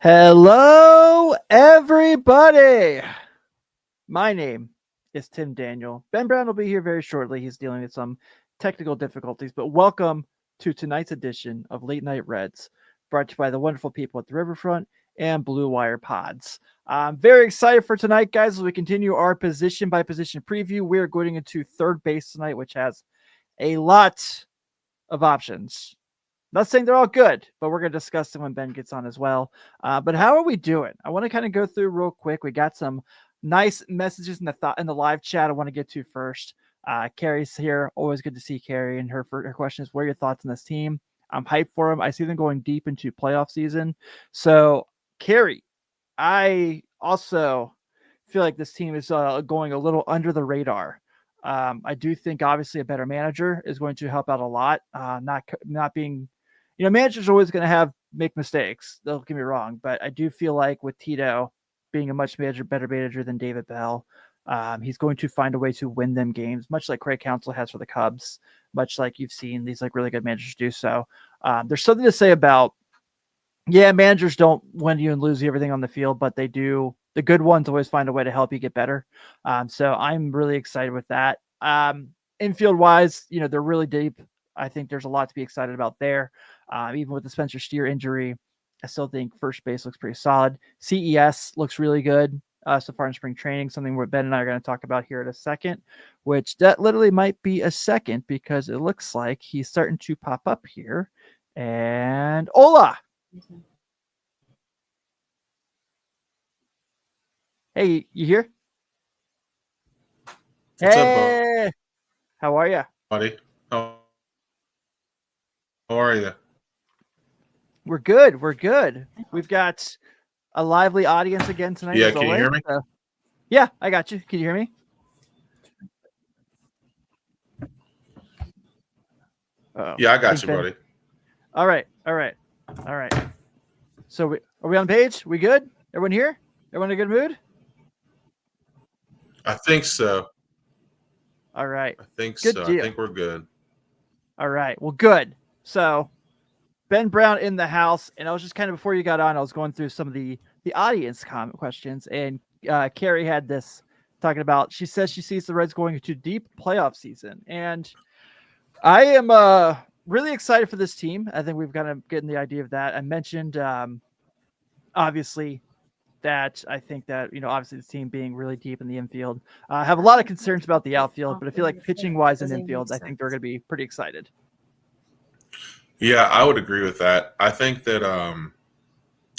Hello, everybody. My name is Tim Daniel. Ben Brown will be here very shortly. He's dealing with some technical difficulties, but welcome to tonight's edition of Late Night Reds, brought to you by the wonderful people at the Riverfront and Blue Wire Pods. I'm very excited for tonight, guys, as we continue our position by position preview. We're going into third base tonight, which has a lot of options. Not saying they're all good, but we're going to discuss them when Ben gets on as well. But how are we doing? I want to kind of go through real quick. We got some nice messages in the live chat I want to get to first. Carrie's here. Always good to see Carrie. And her question is, what are your thoughts on this team? I'm hyped for them. I see them going deep into playoff season. So, Carrie, I also feel like this team is going a little under the radar. I do think obviously a better manager is going to help out a lot. Not being, managers are always going to make mistakes. Don't get me wrong, but I do feel like with Tito being a much better manager than David Bell, he's going to find a way to win them games, much like Craig Counsell has for the Cubs, much like you've seen these like really good managers do. So there's something to say about, managers don't win you and lose you everything on the field, but they do. The good ones always find a way to help you get better. So I'm really excited with that. Infield wise, they're really deep. I think there's a lot to be excited about there. Even with the Spencer Steer injury, I still think first base looks pretty solid. CES looks really good so far in spring training, something where Ben and I are going to talk about here in a second, which that literally might be a second because it looks like he's starting to pop up here. And Ola! Hey, you here? What's hey, up, how are you? buddy? How are you? We're good. We're good. We've got a lively audience again tonight, Yeah, as can you always. hear me? Yeah, I got you. Can you hear me? Oh, Yeah, I got you, buddy. All right. So are we on page? We good? Everyone here? Everyone in a good mood? I think so. All right. I think Good so. I deal. think we're good. All right. Well, good. So Ben Brown in the house, and I was just kind of before you got on, I was going through some of the audience comment questions, and Carrie had this talking about. She says she sees the Reds going into deep playoff season, and I am really excited for this team. I think we've kind of getting the idea of that. I mentioned obviously that I think that obviously this team being really deep in the infield. I have a lot of concerns about the outfield, but I feel like pitching wise and infield, I think they're going to be pretty excited. Yeah, I would agree with that. I think that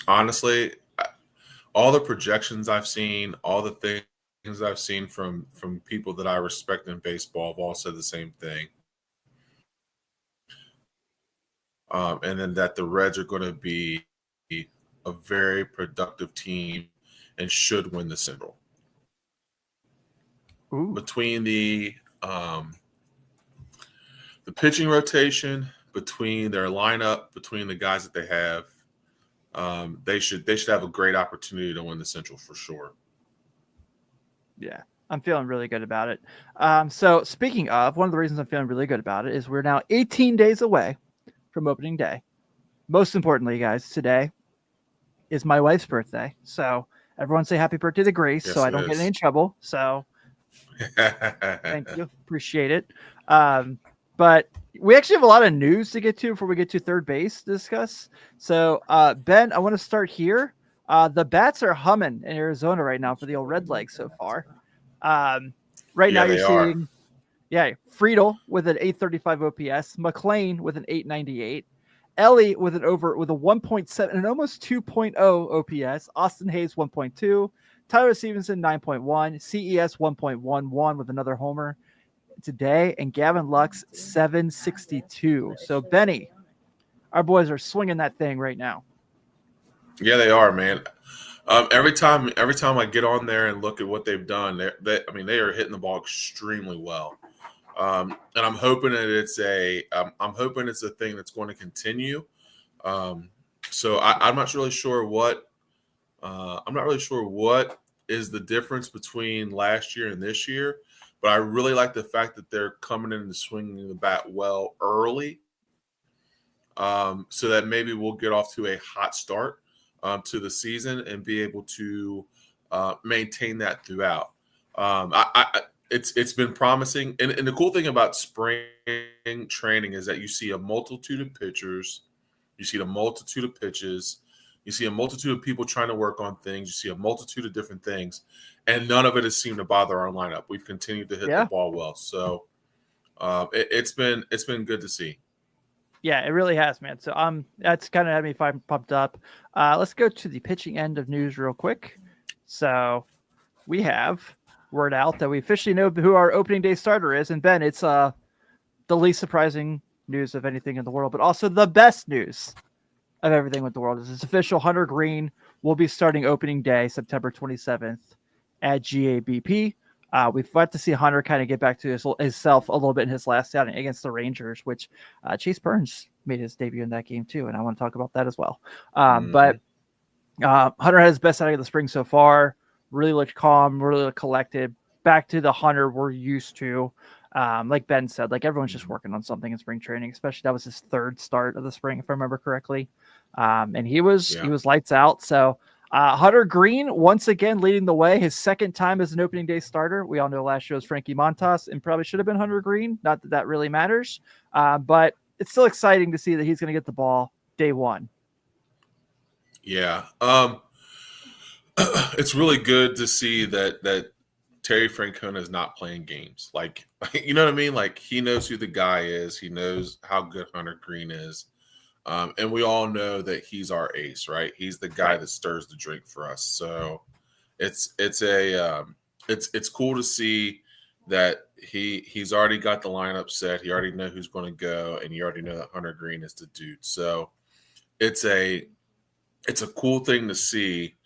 honestly, all the projections I've seen, all the things I've seen from people that I respect in baseball have all said the same thing. And then that the Reds are going to be a very productive team and should win the Central. Ooh. Between the pitching rotation, between their lineup, between the guys that they have, they should have a great opportunity to win the Central for sure. Yeah, I'm feeling really good about it. So speaking of, one of the reasons I'm feeling really good about it is we're now 18 days away from opening day. Most importantly, guys, today is my wife's birthday. So everyone say happy birthday to Grace Yes, so I don't get in trouble. So thank you. Appreciate it. But we actually have a lot of news to get to before we get to third base to discuss. So, Ben, I want to start here. The bats are humming in Arizona right now for the old Red Legs so far. Right now, you're seeing, Friedel with an 835 OPS, McLean with an 898, Ellie with a 1.7 and almost 2.0 OPS, Austin Hayes 1.2, Tyler Stevenson 9.1, CES 1.11 with another homer today, and Gavin Lux 762. So Benny, our boys are swinging that thing right now. Yeah, they are, man. Every time I get on there and look at what they've done, they are hitting the ball extremely well. And I'm hoping that it's a thing that's going to continue. So I'm not really sure what is the difference between last year and this year, but I really like the fact that they're coming in and swinging the bat well early, so that maybe we'll get off to a hot start. to the season and be able to maintain that throughout. It's been promising, and the cool thing about spring training is that you see a multitude of pitchers, you see a multitude of pitches, you see a multitude of people trying to work on things, you see a multitude of different things, and none of it has seemed to bother our lineup. We've continued to hit the ball well, so it's been good to see. Yeah, it really has, man. So that's kind of had me pumped up. Let's go to the pitching end of news real quick. So we have word out that we officially know who our opening day starter is, and Ben, it's the least surprising news of anything in the world, but also the best news of everything with the world is it's official. Hunter Greene will be starting opening day, September 27th at GABP. We've got to see Hunter kind of get back to himself a little bit in his last outing against the Rangers, which Chase Burns made his debut in that game too, and I want to talk about that as well. But Hunter had his best outing of the spring so far. Really looked calm, really looked collected. Back to the Hunter we're used to. Like Ben said, like everyone's just working on something in spring training, especially that was his third start of the spring, if I remember correctly. And he was lights out. So Hunter Greene once again leading the way, his second time as an opening day starter. We all know last year was Frankie Montas and probably should have been Hunter Greene. Not that that really matters, but it's still exciting to see that he's going to get the ball day one. Yeah. It's really good to see that Terry Francona is not playing games. Like, you know what I mean? Like, he knows who the guy is. He knows how good Hunter Greene is. And we all know that he's our ace, right? He's the guy that stirs the drink for us. So it's cool to see that he's already got the lineup set. He already knows who's going to go, and you already know that Hunter Greene is the dude. So it's a cool thing to see.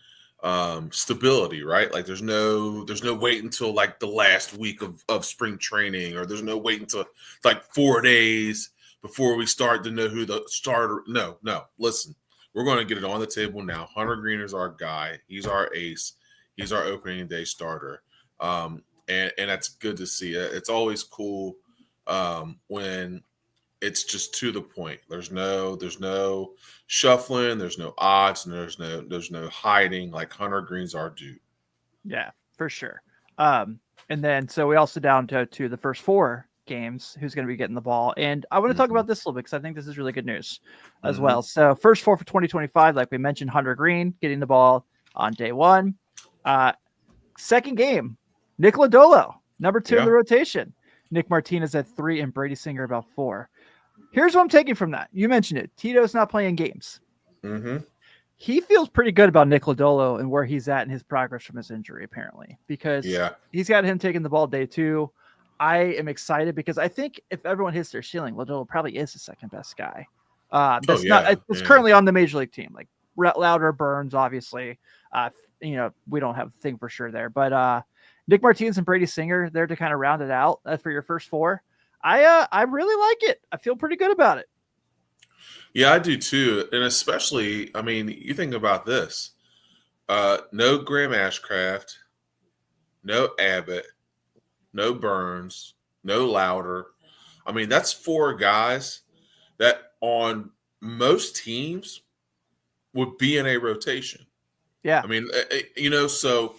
Stability, right? Like there's no wait until like the last week of spring training, or there's no wait until like 4 days before we start to know who the starter. No. Listen, we're going to get it on the table now. Hunter Greene is our guy. He's our ace. He's our opening day starter. And that's good to see. It's always cool when it's just to the point. There's no shuffling, there's no odds, and there's no hiding. Like Hunter Greene's our dude. Yeah, for sure. And then so we also down to the first 4 games who's going to be getting the ball. And I want to talk about this a little bit because I think this is really good news as well. So first 4 for 2025, like we mentioned, Hunter Greene getting the ball on day 1. Second game, Nick Lodolo, number 2 in the rotation. Nick Martinez at 3 and Brady Singer about 4. Here's what I'm taking from that. You mentioned it. Tito's not playing games. He feels pretty good about Nick Lodolo and where he's at in his progress from his injury, apparently, because he's got him taking the ball day 2. I am excited because I think if everyone hits their ceiling, Lodolo probably is the second best guy. It's currently on the major league team, like Lauder, Burns, obviously. We don't have a thing for sure there, but Nick Martinez and Brady Singer there to kind of round it out for your first 4. I really like it. I feel pretty good about it. Yeah, I do too. And especially, I mean, you think about this. No Graham Ashcraft, no Abbott, no Burns, no Lauder. I mean, that's 4 guys that on most teams would be in a rotation. Yeah. I mean, so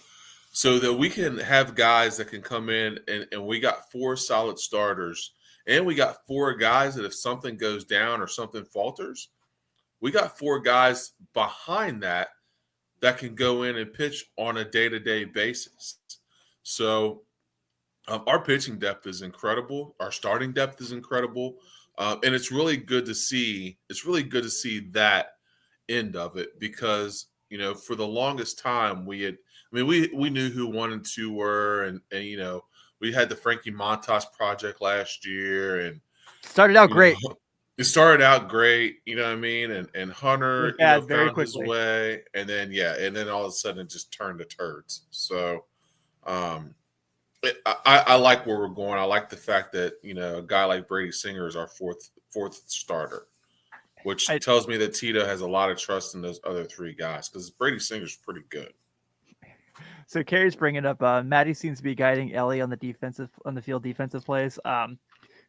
that we can have guys that can come in and we got 4 solid starters. And we got 4 guys that if something goes down or something falters, we got 4 guys behind that can go in and pitch on a day-to-day basis. So our pitching depth is incredible. Our starting depth is incredible. And it's really good to see. It's really good to see that end of it because, for the longest time we knew who 1 and 2 were and we had the Frankie Montas project last year and started out great. It started out great, you know what I mean? And Hunter found his way. And then all of a sudden it just turned to turds. So I like where we're going. I like the fact that, a guy like Brady Singer is our fourth starter, which tells me that Tito has a lot of trust in those other 3 guys because Brady Singer's pretty good. So Carrie's bringing up Maddie seems to be guiding Ellie on the field defensive plays.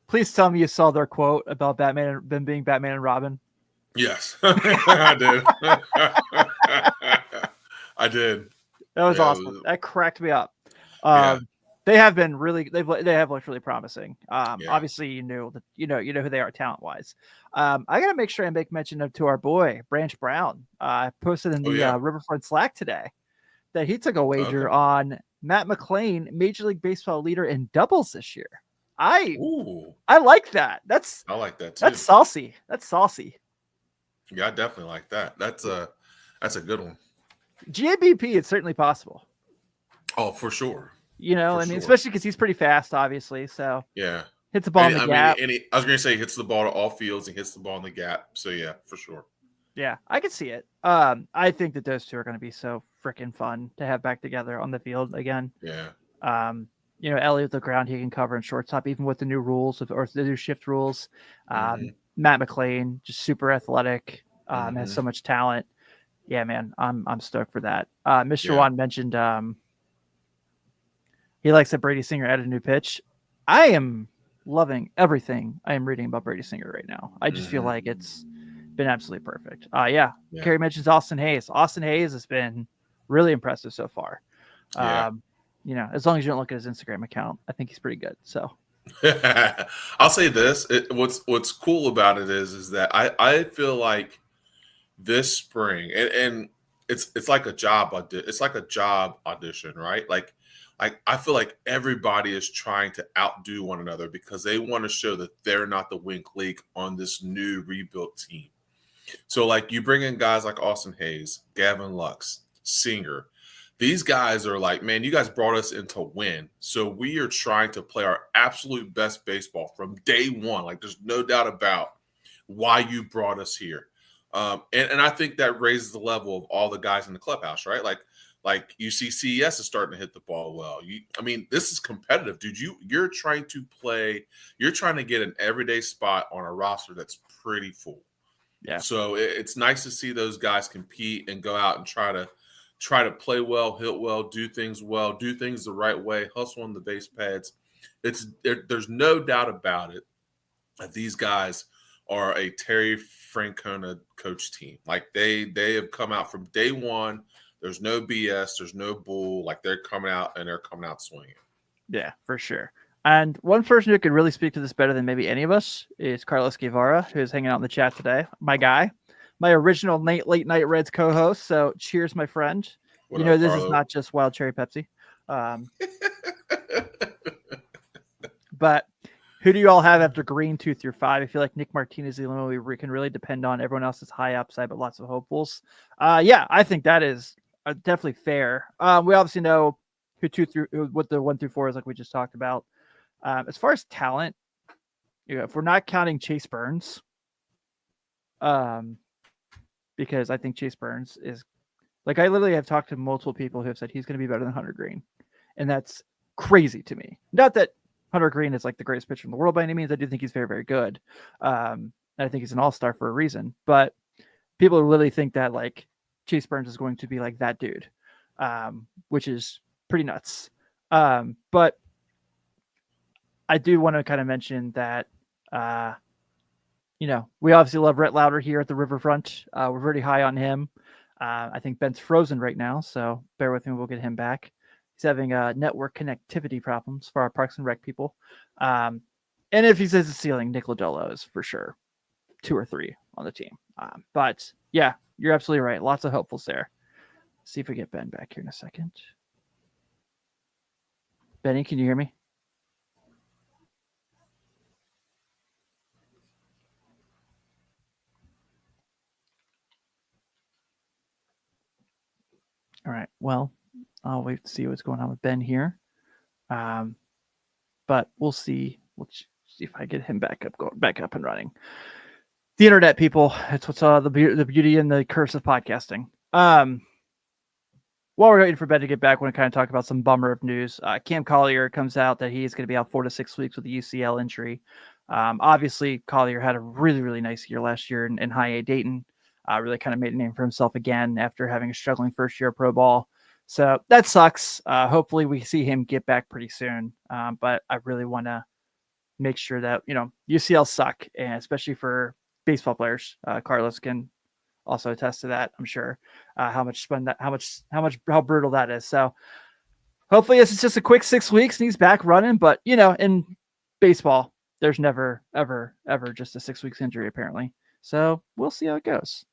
Please tell me you saw their quote about Batman and them being Batman and Robin. Yes, I did. I did. That was Yeah, awesome. That cracked me up. yeah, They have been really they have looked really promising. yeah. Obviously you knew that you know who they are talent wise. I gotta make sure I make mention of to our boy Branch Brown. I posted in Oh the yeah. Riverfront Slack today that he took a wager Okay. on Matt McLean, Major League Baseball leader in doubles this year. I Ooh, I like that. I like that That's too. saucy. That's saucy. Yeah, I definitely like that. That's a good one. GABP, it's certainly possible. Oh, for sure. You know, For I mean, sure. especially because he's pretty fast, obviously. So Yeah. hits the ball in the I mean, gap. I was going to say he hits the ball to all fields and hits the ball in the gap. So yeah, for sure. Yeah, I can see it. I think that those two are going to be so freaking fun to have back together on the field again. Yeah. You know, Elliott the ground he can cover in shortstop, even with the new rules or the new shift rules. Mm-hmm. Matt McLean, just super athletic, has Mm-hmm. so much talent. Yeah, man, I'm stoked for that. Mr. Yeah. Juan mentioned he likes that Brady Singer added a new pitch. I am loving everything I am reading about Brady Singer right now. I just feel Mm-hmm. like it's been absolutely perfect. Yeah. Yeah. Kerry mentions Austin Hayes. Austin Hayes has been really impressive so far. Yeah. You know, as long as you don't look at his Instagram account, I think he's pretty good. So I'll say this. What's cool about it is that I feel like this spring and it's like a it's like a job audition, right? Like I feel like everybody is trying to outdo one another because they want to show that they're not the weak link on this new rebuilt team. So like you bring in guys like Austin Hayes, Gavin Lux, Singer. These guys are like, man, you guys brought us in to win. So we are trying to play our absolute best baseball from day one. Like there's no doubt about why you brought us here. And I think that raises the level of all the guys in the clubhouse, right? Like you see CES is starting to hit the ball well. I mean, this is competitive, dude. You're trying to play, you're trying to get an everyday spot on a roster that's pretty full. yeah. So it's nice to see those guys compete and go out and try to play well, hit well, do things the right way, hustle on the base pads. There's no doubt about it that these guys are a Terry Francona coach team. Like they have come out from day one. There's no BS. There's no bull. Like they're coming out and they're coming out swinging. Yeah, for sure. And one person who could really speak to this better than maybe any of us is Carlos Guevara, who's hanging out in the chat today. My guy, my original late night Reds co-host. So cheers, my friend. What You know, up, this Carlo? is not just wild cherry Pepsi. But who do you all have after Green 2 through 5? I feel like Nick Martinez is the only one we can really depend on. Everyone else is high upside, but lots of hopefuls. Yeah, I think that is definitely fair. We obviously know what the 1 through 4 is, like we just talked about. As far as talent, if we're not counting Chase Burns, because I think Chase Burns is like, I literally have talked to multiple people who have said he's going to be better than Hunter Green, and that's crazy to me. Not that Hunter Green is like the greatest pitcher in the world by any means. I do think he's very, very good. And I think he's an all-star for a reason, but people literally think that like Chase Burns is going to be like that dude, which is pretty nuts. But I do want to kind of mention that, you know, we obviously love Rhett Lauder here at the Riverfront. We're very high on him. I think Ben's frozen right now, so bear with me. We'll get him back. He's having network connectivity problems for our Parks and Rec people. And if he says the ceiling, Nick Lodolo is for sure 2 or 3 on the team. But yeah, you're absolutely right. Lots of hopefuls there. Let's see if we get Ben back here in a second. Benny, can you hear me? All right. Well, I'll wait to see what's going on with Ben here. But we'll see. Let's see if I get him back up and running. The internet, people. It's what's the beauty and the curse of podcasting. While we're waiting for Ben to get back, I want to kind of talk about some bummer of news. Cam Collier comes out that he's going to be out 4 to 6 weeks with a UCL injury. Obviously, Collier had a really, really nice year last year in high A Dayton. Really kind of made a name for himself again after having a struggling first year of pro ball. So that sucks. Hopefully we see him get back pretty soon. But I really want to make sure that, you know, UCL suck, and especially for baseball players. Carlos can also attest to that. I'm sure how brutal that is. So hopefully this is just a quick 6 weeks and he's back running. But in baseball, there's never ever just a 6 weeks injury apparently. So we'll see how it goes.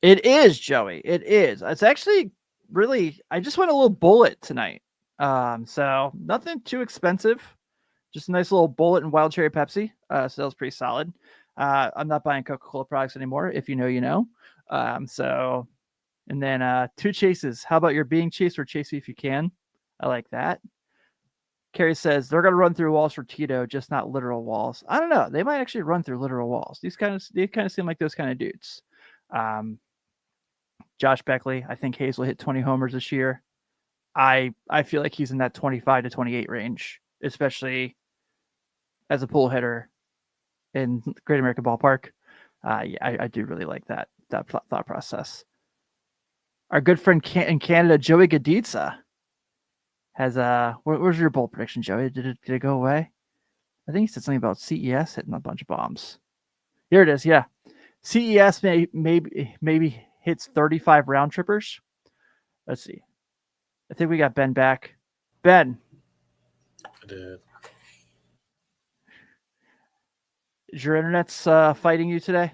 It is, Joey. It is. It's actually really. I just went a little bullet tonight. So nothing too expensive. Just a nice little bullet and wild cherry Pepsi. So that was pretty solid. I'm not buying Coca-Cola products anymore. If you know, you know. So, and then 2 chases. How about your being chased or chase me if you can? I like that. Carrie says they're going to run through walls for Tito, just not literal walls. I don't know. They might actually run through literal walls. They kind of seem like those kind of dudes. Josh Beckley, I think Hayes will hit 20 homers this year. I feel like he's in that 25 to 28 range, especially as a pull hitter in Great American Ballpark. I do really like that thought process. Our good friend in Canada, Joey Gaditza, has where's your bold prediction, Joey? Did it go away? I think he said something about CES hitting a bunch of bombs. Here it is. Yeah, CES maybe hits 35 round trippers. Let's see. I think we got Ben back. Ben. I did. Is your internet's fighting you today?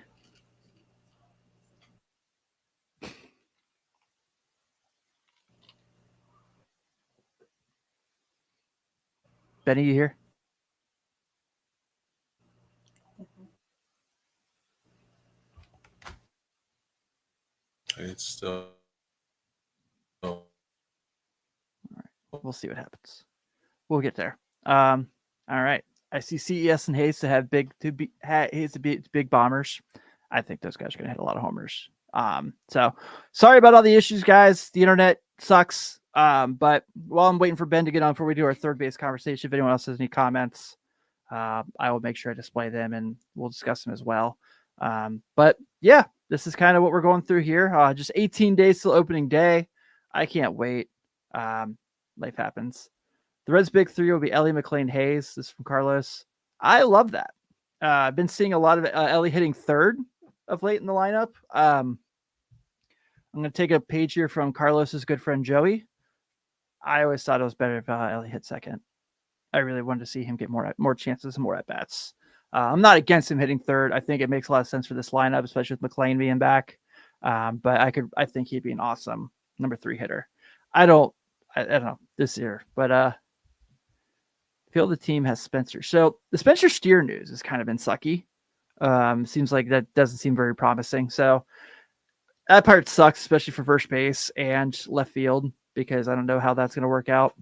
Benny, you here? It's still. All right. We'll see what happens. We'll get there. All right. I see CES and Hayes to have big bombers. I think those guys are going to hit a lot of homers. So sorry about all the issues, guys. The internet sucks. But while I'm waiting for Ben to get on before we do our third base conversation, if anyone else has any comments, I will make sure I display them and we'll discuss them as well. But yeah, this is kind of what we're going through here. Just 18 days till opening day. I can't wait. Life happens. The Reds' big 3 will be Ellie, McLean, Hayes. This is from Carlos. I love that. I've been seeing a lot of Ellie hitting third of late in the lineup. I'm going to take a page here from Carlos's good friend Joey. I always thought it was better if Ellie hit second. I really wanted to see him get more chances and more at bats. I'm not against him hitting third. I think it makes a lot of sense for this lineup, especially with McLean being back. But I think he'd be an awesome number 3 hitter. I don't know this year, but feel the team has Spencer. So the Spencer Steer news has kind of been sucky. Seems like that doesn't seem very promising. So that part sucks, especially for first base and left field, because I don't know how that's going to work out.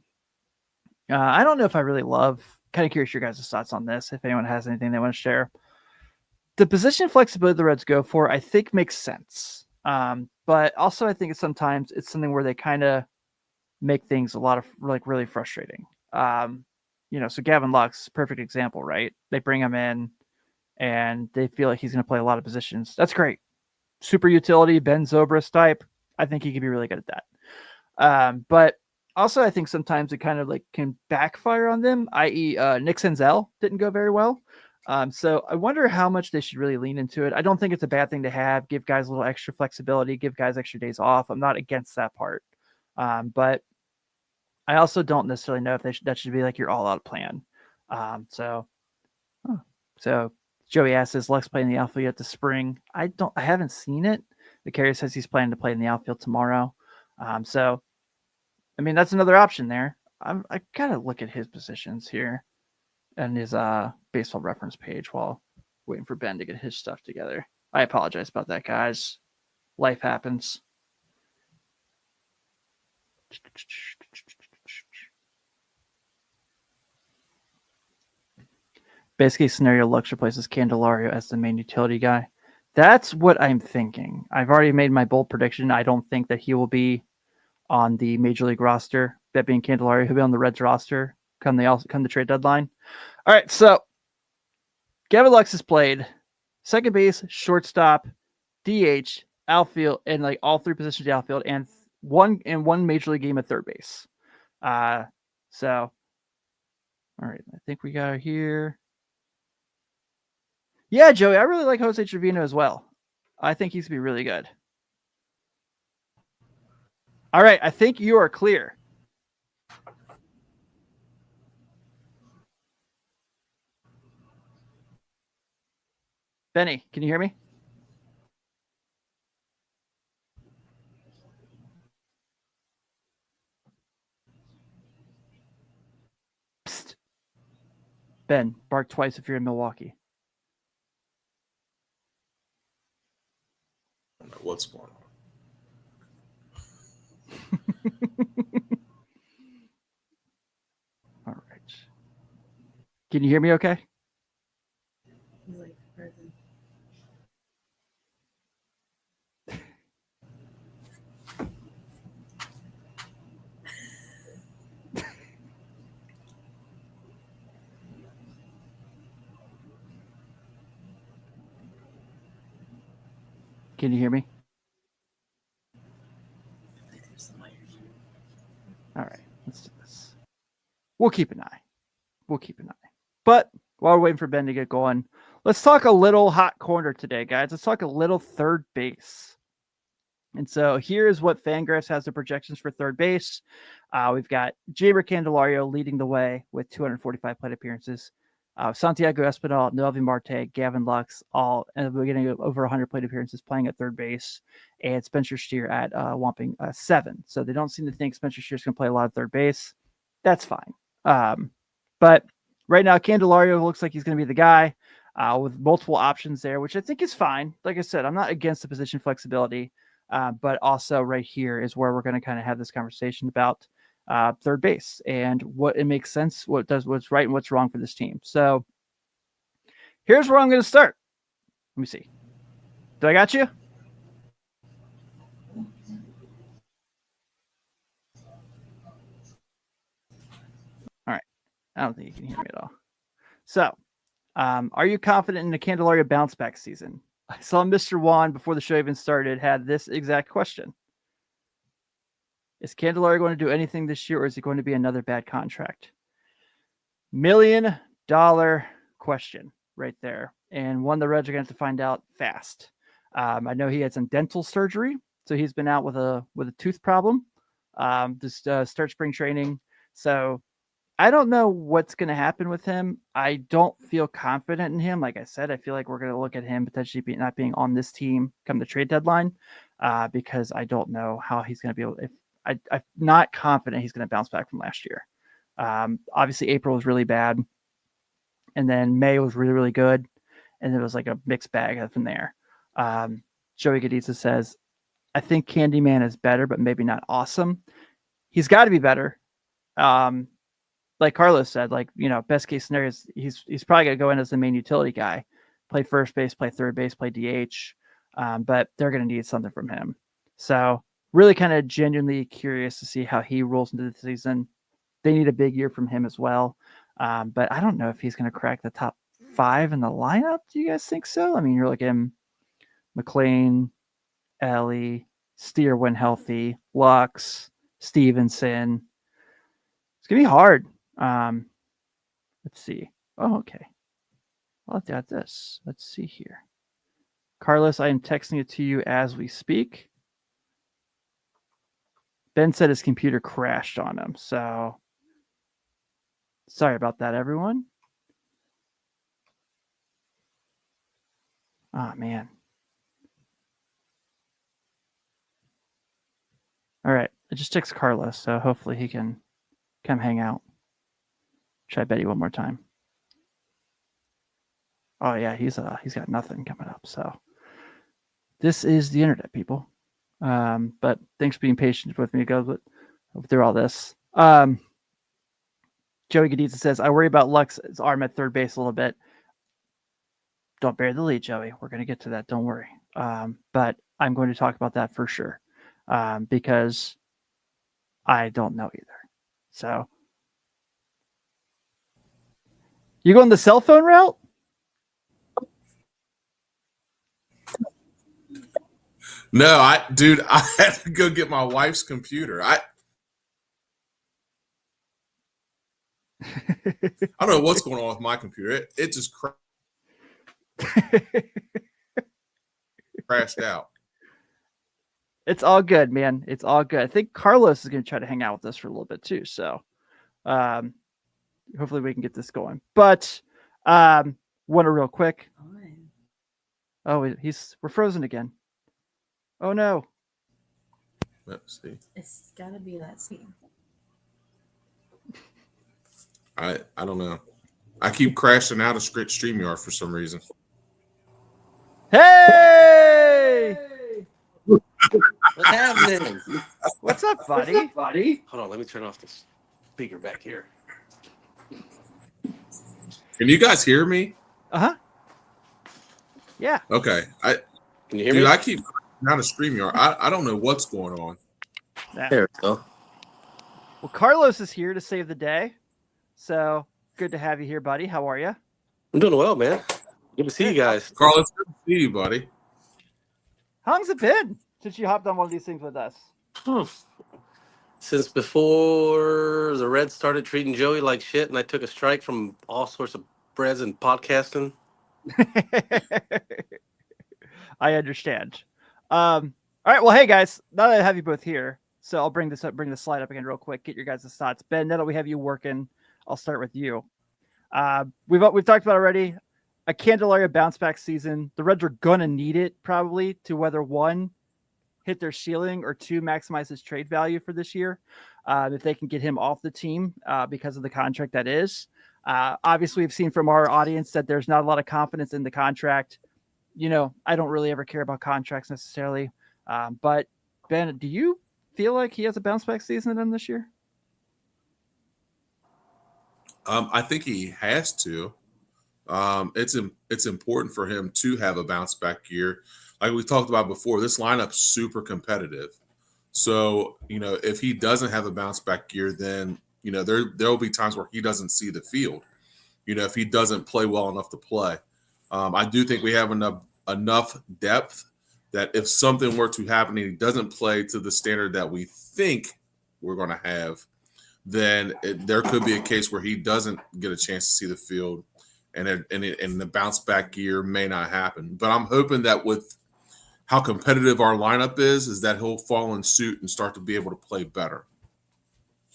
I don't know if I really love, kind of curious your guys' thoughts on this. If anyone has anything they want to share. The position flexibility the Reds go for, I think makes sense. But also I think sometimes it's something where they kind of make things a lot of really frustrating. So Gavin Lux, perfect example, right? They bring him in and they feel like he's going to play a lot of positions. That's great. Super utility, Ben Zobrist type. I think he could be really good at that. But also I think sometimes it kind of can backfire on them, i.e. Nick Senzel didn't go very well. So I wonder how much they should really lean into it. I don't think it's a bad thing to have, give guys a little extra flexibility, give guys extra days off. I'm not against that part. But I also don't necessarily know if that should be your all-out plan. So Joey asks, is Lux playing the outfield yet this spring? I haven't seen it. The carrier says he's planning to play in the outfield tomorrow. So I mean, that's another option there. I gotta look at his positions here and his baseball reference page while waiting for Ben to get his stuff together. I apologize about that, guys. Life happens. Basically, scenario Lux replaces Candelario as the main utility guy. That's what I'm thinking. I've already made my bold prediction. I don't think that he will be on the Major League roster. That being Candelario, he'll be on the Reds roster come the trade deadline. All right, so Gavin Lux has played second base, shortstop, DH, outfield, and all 3 positions of the outfield, and one Major League game at third base. So all right, I think we got here. Yeah, Joey, I really like Jose Trevino as well. I think he's going to be really good. All right. I think you are clear. Benny, can you hear me? Psst. Ben, bark twice if you're in Milwaukee. I don't know what's going on. All right. Can you hear me okay? Can you hear me? All right, let's do this. We'll keep an eye. But while we're waiting for Ben to get going, let's talk a little hot corner today, guys. Let's talk a little third base. And so here's what Fangraphs has the projections for third base. We've got Jeimer Candelario leading the way with 245 plate appearances. Santiago Espinal, Noelvi Marte, Gavin Lux, all we're getting over 100 plate appearances playing at third base, and Spencer Steer at whopping 7. So they don't seem to think Spencer Steer's going to play a lot of third base. That's fine. But right now, Candelario looks like he's going to be the guy with multiple options there, which I think is fine. Like I said, I'm not against the position flexibility, but also right here is where we're going to kind of have this conversation about third base and what it makes sense, what's right and what's wrong for this team. So here's where I'm going to start. Let me see. Do I got you? All right. I don't think you can hear me at all. So are you confident in the Candelario bounce back season? I saw Mr. Juan before the show even started had this exact question. Is Candelario going to do anything this year, or is it going to be another bad contract? $1 million question right there, and one the Reds are going to have to find out fast. I know he had some dental surgery, so he's been out with a tooth problem. Start spring training, so I don't know what's going to happen with him. I don't feel confident in him. Like I said, I feel like we're going to look at him potentially not being on this team come the trade deadline, because I don't know how he's going to be able. I'm not confident he's going to bounce back from last year. Obviously, April was really bad, and then May was really, really good, and it was like a mixed bag from there. Joey Gaditza says, I think Candyman is better, but maybe not awesome. He's got to be better. Like Carlos said, best case scenario is he's probably going to go in as the main utility guy, play first base, play third base, play DH, but they're going to need something from him. So really kind of genuinely curious to see how he rolls into the season. They need a big year from him as well. But I don't know if he's going to crack the top 5 in the lineup. Do you guys think so? I mean, you're looking McLean, Ellie, Steer when healthy, Lux, Stevenson. It's going to be hard. Let's see. Oh, okay. I'll have to add this. Let's see here. Carlos, I am texting it to you as we speak. Ben said his computer crashed on him, so sorry about that, everyone. Oh, man. All right. I just texted Carlos, so hopefully he can come hang out. Try Betty one more time. Oh, yeah, he's got nothing coming up, so this is the internet, people. But thanks for being patient with me, go through all this. Joey Gaditza says, I worry about Lux's arm at third base a little bit. Don't bury the lead, Joey. We're going to get to that. Don't worry. But I'm going to talk about that for sure, because I don't know either. So you going the cell phone route? No, I had to go get my wife's computer. I don't know what's going on with my computer. It just crashed crashed out. It's all good, man. It's all good. I think Carlos is going to try to hang out with us for a little bit too. So hopefully we can get this going. But one real quick. Oh, we're frozen again. Oh no. Let's see. It's got to be that scene. I don't know. I keep crashing out of StreamYard for some reason. Hey! What's happening? What's up, buddy? Hold on, let me turn off this speaker back here. Can you guys hear me? Uh-huh. Yeah. Okay. Can you hear Dude, me? I keep crashing out of StreamYard. I don't know what's going on. Yeah. There we go. Well, Carlos is here to save the day. So good to have you here, buddy. How are you? I'm doing well, man. Good to see you guys. Carlos, good to see you, buddy. How long's it been since you hopped on one of these things with us? Since before the Reds started treating Joey like shit and I took a strike from all sorts of breads and podcasting. I understand. All right. Well, hey guys, now that I have you both here, so I'll bring the slide up again real quick. Get your guys' thoughts. Ben, now that we have you working, I'll start with you. We've talked about already a Candelaria bounce back season. The Reds are gonna need it probably to whether one, hit their ceiling, or two, maximize his trade value for this year. If they can get him off the team because of the contract that is. Obviously, we've seen from our audience that there's not a lot of confidence in the contract. You know, I don't really ever care about contracts necessarily. But Ben, do you feel like he has a bounce back season in him this year? I think he has to. It's important for him to have a bounce back year. Like we talked about before, this lineup's super competitive. So, you know, if he doesn't have a bounce back year, then, you know, there'll be times where he doesn't see the field. You know, if he doesn't play well enough to play. I do think we have enough depth that if something were to happen and he doesn't play to the standard that we think we're going to have, then there could be a case where he doesn't get a chance to see the field, and the bounce back year may not happen. But I'm hoping that with how competitive our lineup is that he'll fall in suit and start to be able to play better.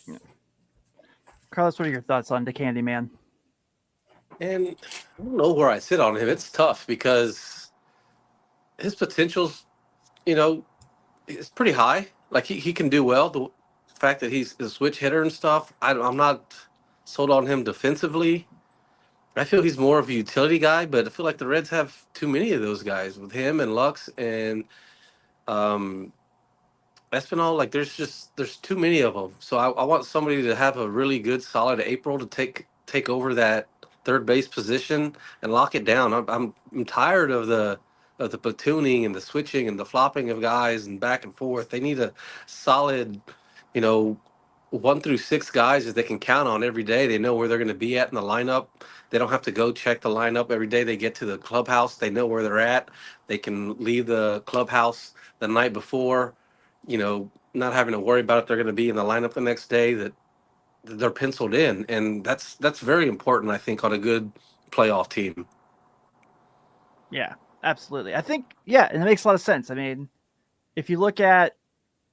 Yeah. Carlos, what are your thoughts on the Candyman? And I don't know where I sit on him. It's tough because his potential's, you know, it's pretty high. Like he can do well. The fact that he's a switch hitter and stuff, I'm not sold on him defensively. I feel he's more of a utility guy, but I feel like the Reds have too many of those guys with him and Lux and Espinal. Like there's too many of them. So I want somebody to have a really good, solid April to take over that third base position and lock it down. I'm tired of the platooning and the switching and the flopping of guys and back and forth. They need a solid, you know, 1 through 6 guys that they can count on every day. They know where they're going to be at in the lineup. They don't have to go check the lineup every day. They get to the clubhouse. They know where they're at. They can leave the clubhouse the night before, you know, not having to worry about if they're going to be in the lineup the next day, that they're penciled in. And that's very important, I think, on a good playoff team. Yeah, absolutely. I think, yeah, and it makes a lot of sense. I mean, if you look at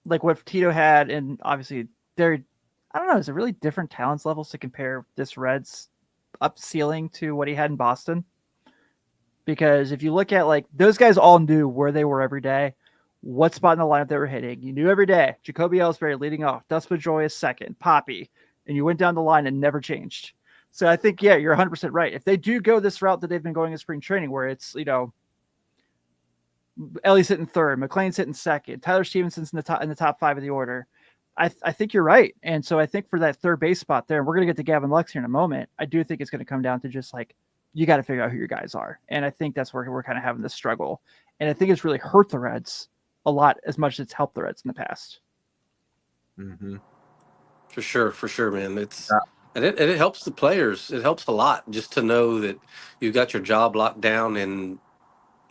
like what Tito had, and obviously I don't know, is it really different talents levels to compare this Reds up ceiling to what he had in Boston? Because if you look at like those guys all knew where they were every day, what spot in the lineup they were hitting. You knew every day. Jacoby Ellsbury leading off, Dustin Pedroia second, Poppy, and you went down the line and never changed. So I think, yeah, you're 100% right. If they do go this route that they've been going in spring training, where it's, you know, Ellie's hitting third, McLean's hitting second, Tyler Stevenson's in the top 5 of the order, I think you're right. And so I think for that third base spot there, and we're going to get to Gavin Lux here in a moment, I do think it's going to come down to just like, you got to figure out who your guys are. And I think that's where we're kind of having this struggle. And I think it's really hurt the Reds a lot as much as it's helped the Reds in the past. Mm-hmm. For sure, man. And it helps the players. It helps a lot just to know that you've got your job locked down. And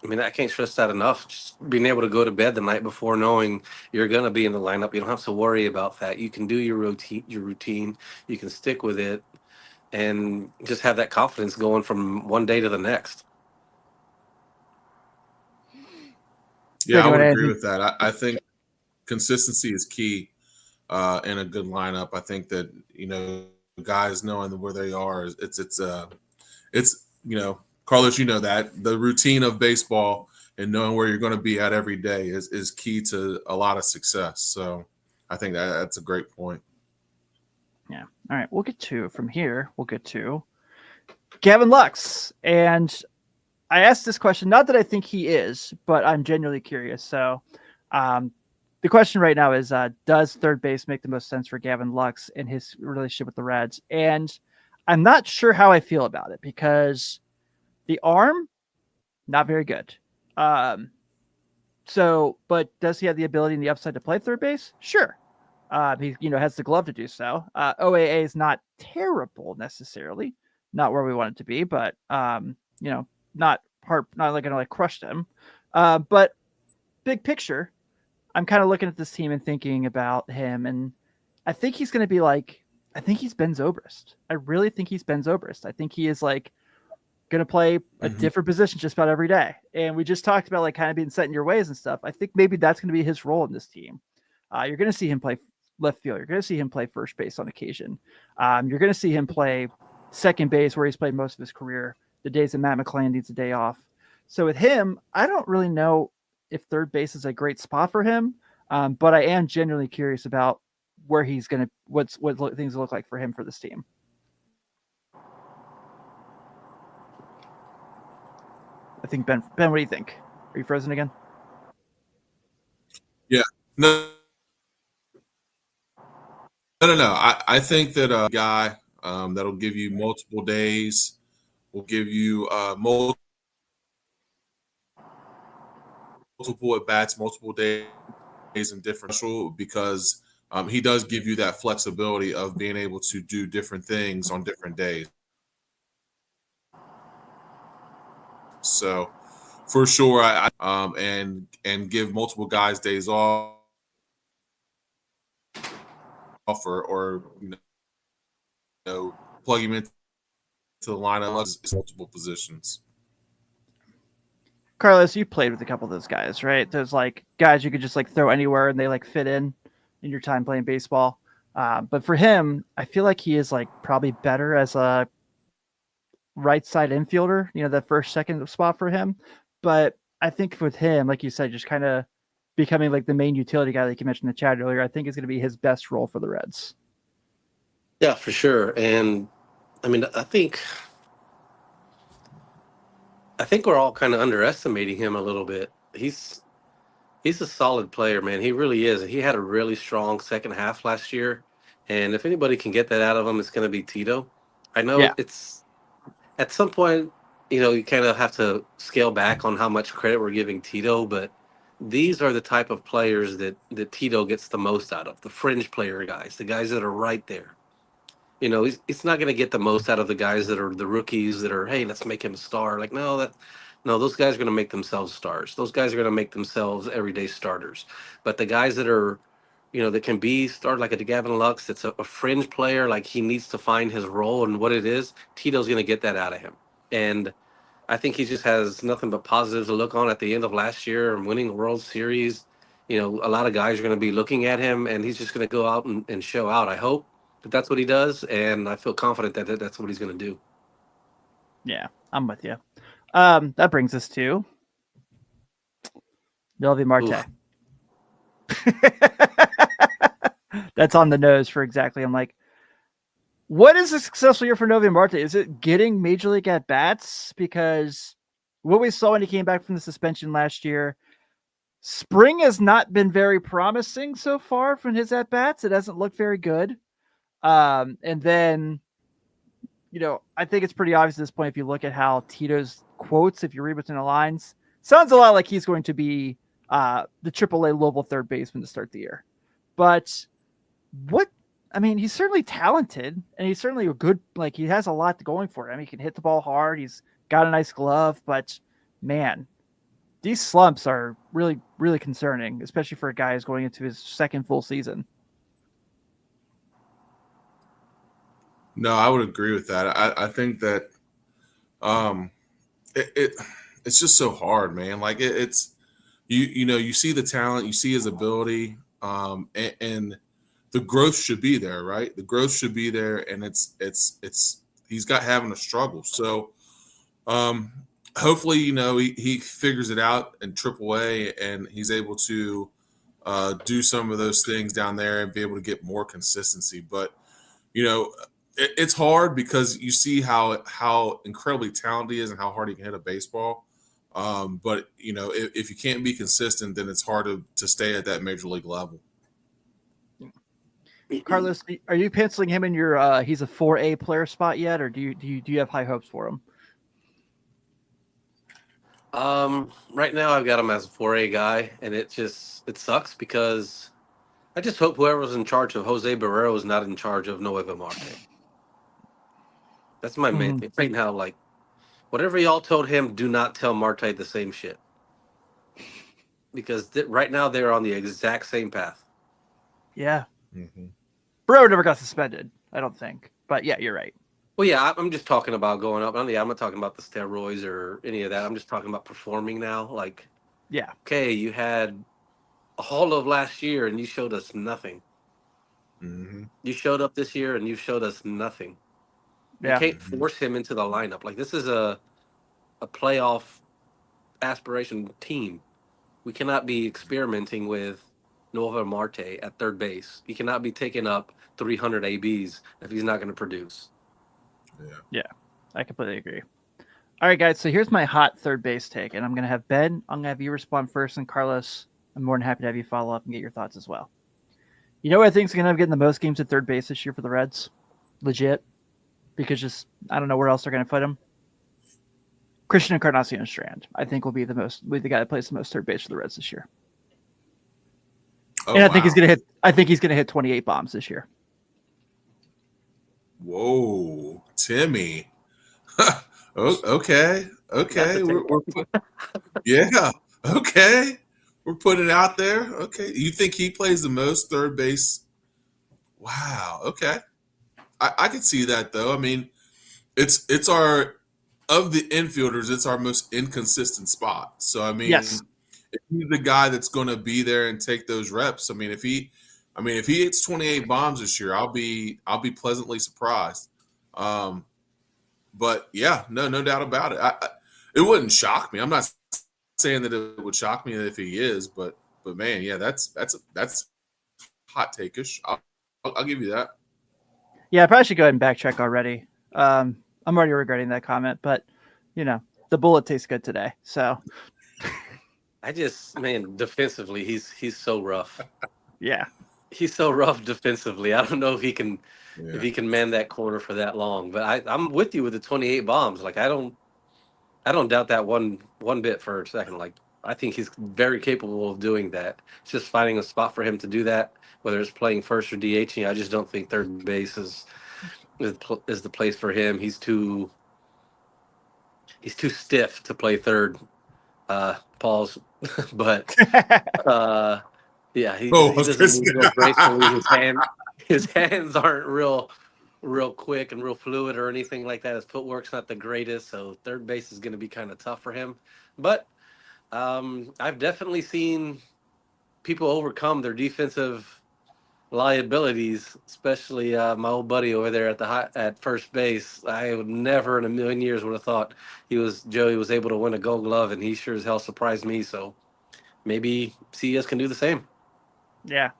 I mean, I can't stress that enough. Just being able to go to bed the night before knowing you're going to be in the lineup. You don't have to worry about that. You can do your routine. You can stick with it and just have that confidence going from one day to the next. Yeah, I Anyone, would agree anything? with that. I think consistency is key in a good lineup. I think that guys knowing where they are, it's Carlos, that the routine of baseball and knowing where you're going to be at every day is key to a lot of success. So I think that's a great point. Yeah. All right. We'll get to from here. We'll get to Gavin Lux. And I asked this question, not that I think he is, but I'm genuinely curious. So the question right now is, does third base make the most sense for Gavin Lux in his relationship with the Reds? And I'm not sure how I feel about it because the arm, not very good. But does he have the ability and the upside to play third base? Sure. He has the glove to do so. OAA is not terrible necessarily, not where we want it to be, but not like gonna like crush them. But big picture, I'm kind of looking at this team and thinking about him, and I think he's gonna be like, I think he's Ben Zobrist. I really think he's Ben Zobrist. I think he is like gonna play a different position just about every day. And we just talked about like kind of being set in your ways and stuff. I think maybe that's gonna be his role in this team. You're gonna see him play left field. You're going to see him play first base on occasion. You're going to see him play second base where he's played most of his career, the days that Matt McClain needs a day off. So with him, I don't really know if third base is a great spot for him, but I am genuinely curious about where he's going to, what things look like for him for this team. I think Ben, what do you think? Are you frozen again? Yeah. No. I think that a guy that'll give you multiple days, will give you multiple at bats, multiple days in different because he does give you that flexibility of being able to do different things on different days. So for sure, and give multiple guys days off or plug him into the lineup is multiple positions. Carlos, you played with a couple of those guys, right? There's like guys you could just like throw anywhere and they like fit in your time playing baseball. But for him, I feel like he is like probably better as a right side infielder, the first, second spot for him. But I think with him, like you said, just kind of becoming like the main utility guy like you mentioned in the chat earlier, I think is going to be his best role for the Reds. Yeah, for sure. And I mean, I think we're all kind of underestimating him a little bit. He's a solid player, man. He really is. He had a really strong second half last year, and if anybody can get that out of him, it's going to be Tito. I know it's at some point, you kind of have to scale back on how much credit we're giving Tito, but these are the type of players that Tito gets the most out of, the fringe player guys, the guys that are right there. He's not going to get the most out of the guys that are the rookies that are, hey, let's make him a star. Like, no, those guys are going to make themselves stars. Those guys are going to make themselves everyday starters. But the guys that are, that can be started like a Gavin Lux, that's a fringe player, like he needs to find his role and what it is. Tito's going to get that out of him. And I think he just has nothing but positives to look on at the end of last year and winning the World Series. A lot of guys are going to be looking at him, and he's just going to go out and show out. I hope that's what he does, and I feel confident that that's what he's going to do. Yeah, I'm with you. That brings us to Noelvi Marte. That's on the nose for exactly. I'm like, what is a successful year for Noelvi Marte? Is it getting major league at bats? Because what we saw when he came back from the suspension last year, spring has not been very promising so far from his at bats. It hasn't looked very good. And then, I think it's pretty obvious at this point if you look at how Tito's quotes, if you read between the lines, sounds a lot like he's going to be the AAA Louisville third baseman to start the year. But he's certainly talented and he's certainly a good, like he has a lot going for him. He can hit the ball hard. He's got a nice glove, but man, these slumps are really, really concerning, especially for a guy who's going into his second full season. No, I would agree with that. I think that it's just so hard, man. Like it's you see the talent, you see his ability, and the growth should be there, right? The growth should be there, and it's he's got having a struggle. So hopefully, he figures it out in AAA, and he's able to do some of those things down there and be able to get more consistency. But it's hard because you see how incredibly talented he is and how hard he can hit a baseball. But if you can't be consistent, then it's hard to stay at that major league level. Carlos, are you penciling him in your he's a 4A player spot yet, or do you have high hopes for him? Right now I've got him as a 4A guy, and it sucks because I just hope whoever's in charge of Jose Barrero is not in charge of Noeva Marte. That's my main thing right now. Like, whatever y'all told him, do not tell Marte the same shit. Because right now they're on the exact same path. Yeah. Mm-hmm. Barrero never got suspended, I don't think. But yeah, you're right. Well, yeah, I'm just talking about going up. I'm not talking about the steroids or any of that. I'm just talking about performing now. Like, yeah, okay, you had all of last year and you showed us nothing. Mm-hmm. You showed up this year and you showed us nothing. Yeah. You can't force him into the lineup. Like, this is a playoff aspiration team. We cannot be experimenting with Noeva Marte at third base. He cannot be taking up 300 ABs if he's not going to produce. Yeah, I completely agree. All right, guys. So here's my hot third base take, and I'm going to have Ben. I'm going to have you respond first, and Carlos, I'm more than happy to have you follow up and get your thoughts as well. You know what I think is going to have getting the most games at third base this year for the Reds? Legit. Because I don't know where else they're going to put him. Christian Encarnacion Strand, I think, will be the guy that plays the most third base for the Reds this year. Oh, and I think he's going to hit 28 bombs this year. Whoa, Timmy. Okay. Yeah. Okay. We're putting it out there. Okay. You think he plays the most third base? Wow. Okay. I can see that though. I mean, it's our of the infielders, it's our most inconsistent spot. So I mean, yes. If he's the guy that's going to be there and take those reps, I mean, if he hits 28 bombs this year, I'll be pleasantly surprised. But yeah, no doubt about it. It wouldn't shock me. I'm not saying that it would shock me if he is, but man, yeah, that's hot take-ish. I'll give you that. Yeah, I probably should go ahead and backtrack already. I'm already regretting that comment, but the bullet tastes good today. So defensively, he's so rough. Yeah. He's so rough defensively. I don't know if he can man that corner for that long. But I'm with you with the 28 bombs. Like, I don't doubt that one bit for a second. Like, I think he's very capable of doing that. It's just finding a spot for him to do that, whether it's playing first or DHing. I just don't think third base is the place for him. He's too stiff to play third. Pause. But yeah, he doesn't move real gracefully. His hands aren't real quick and real fluid or anything like that. His footwork's not the greatest, so third base is going to be kind of tough for him. But I've definitely seen people overcome their defensive liabilities, especially my old buddy over there at first base. I would never in a million years would have thought Joey was able to win a Gold Glove, and he sure as hell surprised me. So maybe CS can do the same. Yeah.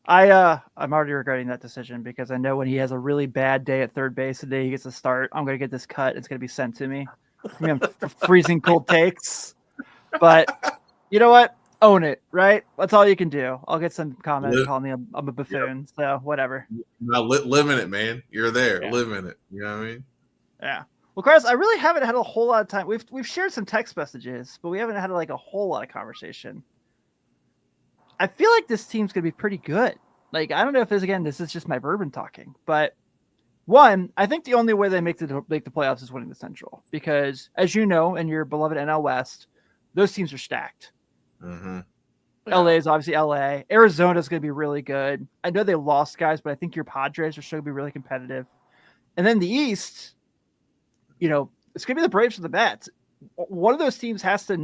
I'm already regretting that decision because I know when he has a really bad day at third base, the day he gets to start, I'm going to get this cut. It's going to be sent to me. Freezing cold takes. But you know what? Own it, right? That's all you can do. I'll get some comments calling me I'm a buffoon. Yep. So whatever. Now live in it, man. You're there. Yeah. Live in it. You know what I mean? Yeah. Well, Carlos, I really haven't had a whole lot of time. We've shared some text messages, but we haven't had like a whole lot of conversation. I feel like this team's going to be pretty good. Like, I don't know if this is just my bourbon talking, but one, I think the only way they make the playoffs is winning the Central because, as you know, in your beloved NL West, those teams are stacked. Mm-hmm. LA is obviously LA. Arizona is going to be really good. I know they lost guys, but I think your Padres are still going to be really competitive. And then the East, it's going to be the Braves for the Bats. one of those teams has to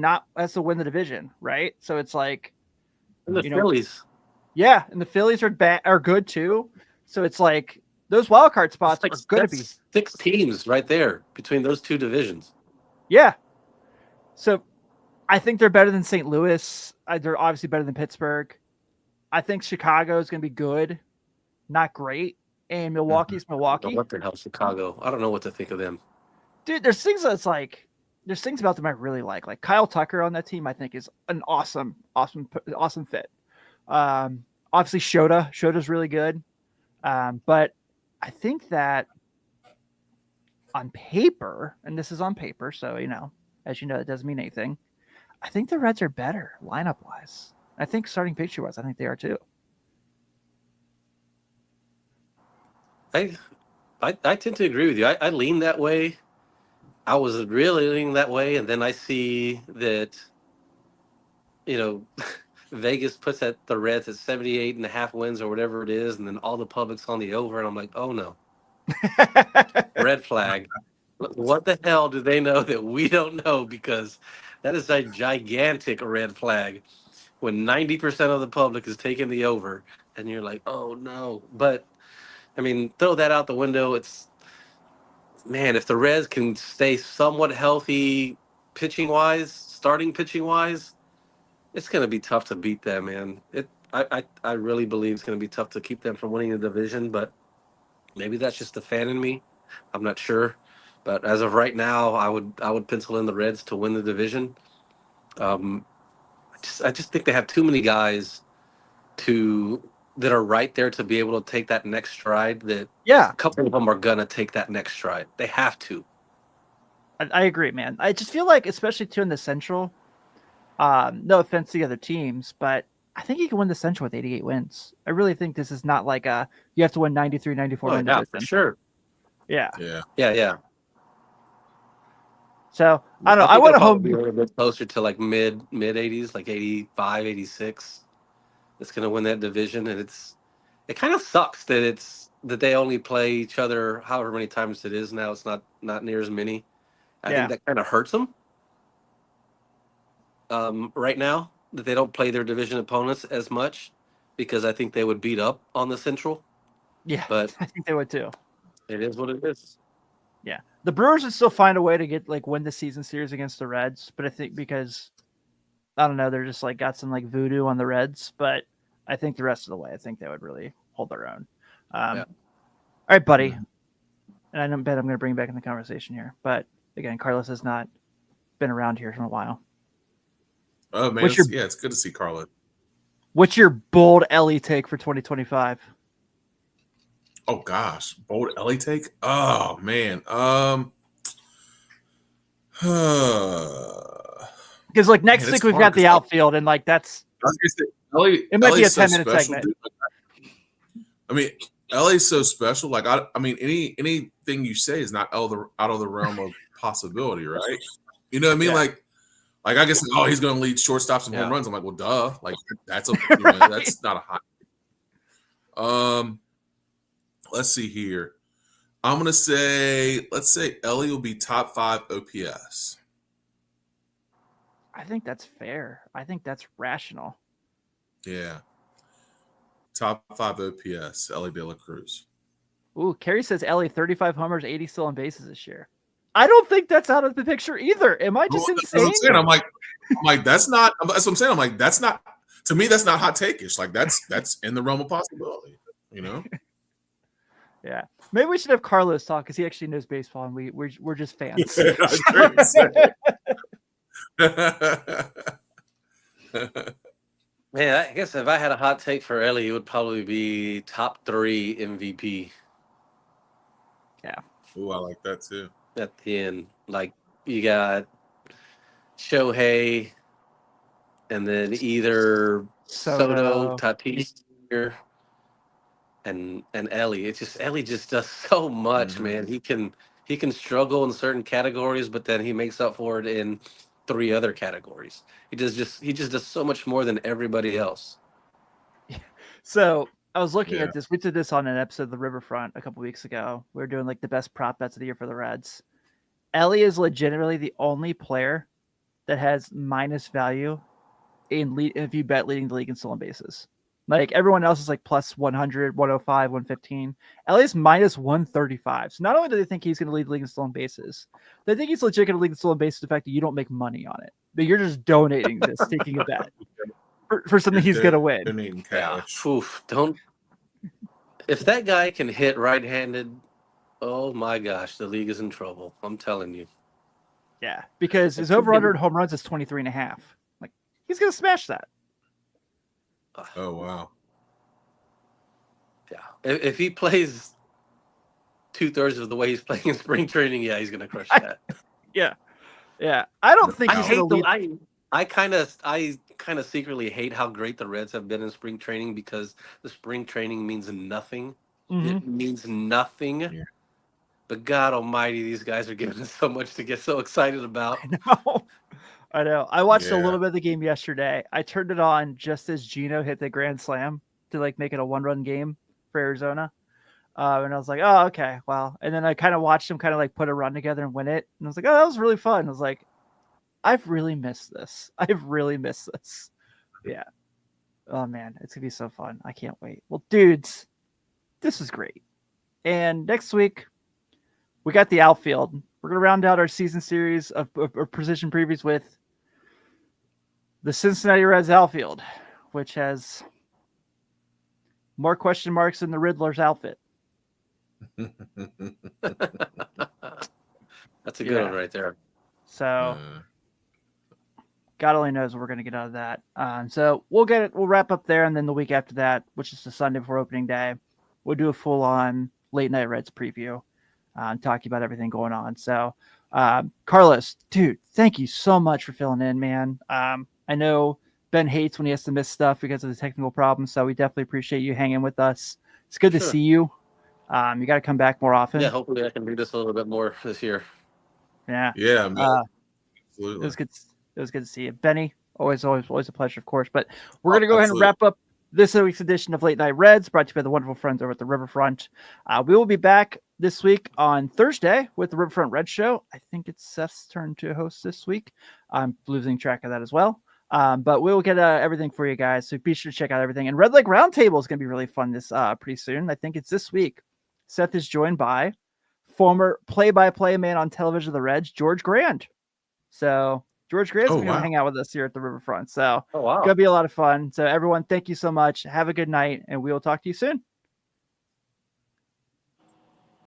win the division, right? So it's like, And the you know, Phillies. yeah, and the Phillies are good too. So it's like those wild card spots That's like are going to be, that's 6 teams right there between those two divisions. yeah. So I think they're better than St. Louis. They're obviously better than Pittsburgh. I think Chicago is going to be good, not great, and Milwaukee's Milwaukee. What the hell, Chicago? I don't know what to think of them. Dude, there's things about them I really like. Like Kyle Tucker on that team, I think is an awesome fit. Obviously Shota's really good. But I think that on paper, and this is on paper, so as you know, it doesn't mean anything. I think the Reds are better lineup wise. I think starting pitcher wise, I think they are too. I tend to agree with you. I lean that way. I was really leaning that way, and then I see that, Vegas puts at the Reds at 78.5 wins or whatever it is, and then all the public's on the over, and I'm like, oh no, red flag. What the hell do they know that we don't know? Because that is a gigantic red flag when 90% of the public is taking the over, and you're like, oh no. But I mean, throw that out the window. Man, if the Reds can stay somewhat healthy starting pitching wise, it's going to be tough to beat them, man. I really believe it's going to be tough to keep them from winning the division, but maybe that's just the fan in me. I'm not sure. But as of right now, I would pencil in the Reds to win the division. Um, I just think they have too many guys that are right there to be able to take that next stride. That Yeah, a couple of them are gonna take that next stride. They have to. I agree, man. I just feel like, especially too in the Central, no offense to the other teams, but I think you can win the Central with 88 wins. I really think this is not like you have to win 93, 94 Oh win yeah, division. for sure. Yeah. Yeah. So I don't know. I think want to it'll probably be a home. little bit closer to like mid 80s, like 85, 86. It's gonna win that division, and it kind of sucks that they only play each other however many times it is now. It's not near as many. I Yeah. think that kind of hurts them. Right now, that they don't play their division opponents as much, because I think they would beat up on the Central. Yeah, But I think they would too. it is what it is. Yeah, the Brewers would still find a way to win the season series against the Reds, but I think because I don't know, they're just got some voodoo on the Reds. But I think the rest of the way, I think they would really hold their own. Yeah. All right, buddy. And I bet I'm going to bring back in the conversation here, but again, Carlos has not been around here for a while. Oh man, it's good to see Carlos. What's your bold Ellie take for 2025? Oh gosh, bold Ellie take. Oh man, because next week we've got the outfield, and that's. Ellie, it might be a so 10-minute segment. Dude. I mean, Ellie's so special. I mean, anything you say is not out of the realm of possibility, right? You know what I mean? Yeah. Like I guess, he's going to lead shortstops and home runs. I'm like, well, duh. Like that's that's not a high. Let's see here. I'm going to say, let's say Ellie will be top 5 OPS. I think that's fair. I think that's rational. Yeah. Top 5 OPS, Ellie De La Cruz. Ooh, Kerry says Ellie 35 homers, 80 stolen bases this year. I don't think that's out of the picture either. Am I just insane? I'm like, that's not. That's what I'm saying. I'm like, that's not. To me, that's not hot take-ish. Like that's in the realm of possibility. You know. Yeah, maybe we should have Carlos talk because he actually knows baseball, and we're just fans. Man, I guess if I had a hot take for Ellie, it would probably be top 3 MVP. Yeah. Ooh, I like that too. At the end, you got Shohei, and then either Soto, Tatis, and Ellie. It's just Ellie just does so much, man. He can struggle in certain categories, but then he makes up for it in 3 other categories. He just does so much more than everybody else. So I was looking at this. We did this on an episode of the Riverfront a couple weeks ago. We were doing the best prop bets of the year for the Reds. Ellie is legitimately the only player that has minus value in lead if you bet leading the league in stolen bases. Like everyone else is like plus 100, 105, 115. Elliott's minus 135. So not only do they think he's going to lead the league in stolen bases, they think he's legit going to lead the stolen bases. The fact that you don't make money on it, but you're just donating this, taking a bet for something he's going to win. Donating Yeah. cash. Oof, don't. If that guy can hit right-handed, oh my gosh, the league is in trouble. I'm telling you. Yeah, because his over-under in home runs is 23.5. Like he's going to smash that. Oh wow. Yeah. If he plays 2/3 of the way he's playing in spring training, yeah, he's gonna crush that. Yeah. I don't think I he's hate going to lead. I kind of secretly hate how great the Reds have been in spring training because the spring training means nothing. Mhm. It means nothing. Yeah. But God Almighty, these guys are giving us so much to get so excited about. I know. I watched a Yeah. little bit of the game yesterday. I turned it on just as Gino hit the grand slam to like make it a 1-run game for Arizona. And I was like, oh, okay, well. And then I kind of watched him kind of like put a run together and win it. And I was like, oh, that was really fun. I was like, I've really missed this. Yeah. Oh man, it's gonna be so fun. I can't wait. Well, dudes, this is great. And next week, we got the outfield. We're gonna round out our season series of position previews with the Cincinnati Reds outfield, which has more question marks than the Riddler's outfit. That's a good one right there. So God only knows what we're going to get out of that. So we'll wrap up there. And then the week after that, which is the Sunday before opening day, we'll do a full on late night Reds preview and talking about everything going on. So Carlos, dude, thank you so much for filling in, man. I know Ben hates when he has to miss stuff because of the technical problems. So we definitely appreciate you hanging with us. It's good to see you. You got to come back more often. Yeah, hopefully I can do this a little bit more this year. Yeah. Yeah, man. Absolutely. It was good. It was good to see you, Benny. Always a pleasure, of course. But we're gonna go ahead and wrap up this week's edition of Late Night Reds, brought to you by the wonderful friends over at the Riverfront. We will be back this week on Thursday with the Riverfront Red Show. I think it's Seth's turn to host this week. I'm losing track of that as well. But we'll get everything for you guys. So be sure to check out everything. And Red Leg Roundtable is going to be really fun this pretty soon. I think it's this week. Seth is joined by former play-by-play man on television of the Reds, George Grand. So George Grant's going to hang out with us here at the Riverfront. So it's going to be a lot of fun. So everyone, thank you so much. Have a good night, and we will talk to you soon.